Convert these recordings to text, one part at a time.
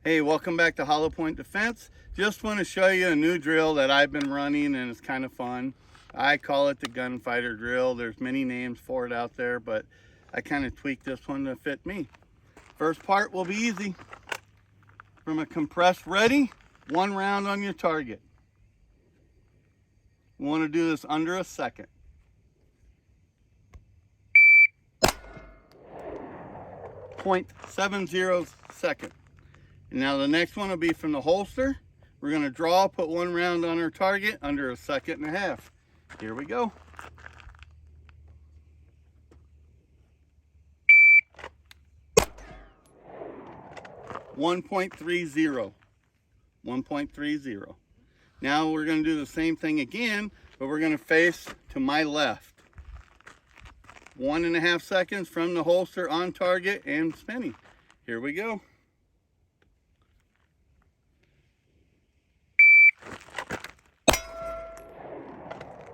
Hey, welcome back to Hollow Point Defense. Just want to show you a new drill that I've been running and it's kind of fun. I call it the Gunfighter drill. There's many names for it out there, but I kind of tweaked this one to fit me. First part will be easy. From a compressed ready, 1 round on your target. We want to do this under a second. .70 second. And now the next one will be from the holster. We're going to draw, put 1 round on our target under a second and a half. Here we go. .30. 1.30. Now we're going to do the same thing again, but we're going to face to my left. 1.5 seconds from the holster on target and spinning. Here we go.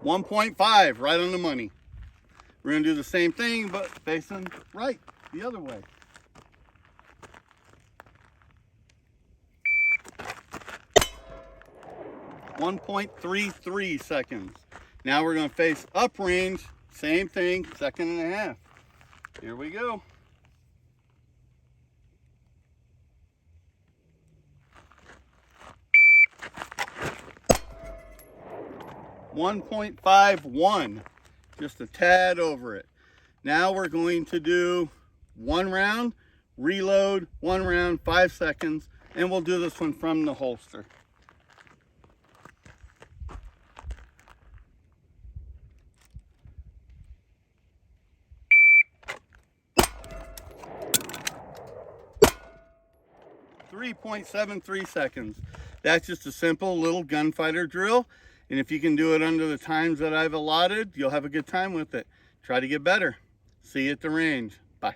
.5, right on the money. We're going to do the same thing, but facing right, the other way. .33 seconds. Now we're going to face uprange, same thing, 1.5 seconds. Here we go. 1.51, just a tad over it. Now we're going to do 1 round, reload, 1 round, 5 seconds, and we'll do this one from the holster. .73 seconds. That's just a simple little gunfighter drill. And if you can do it under the times that I've allotted, you'll have a good time with it. Try to get better. See you at the range. Bye.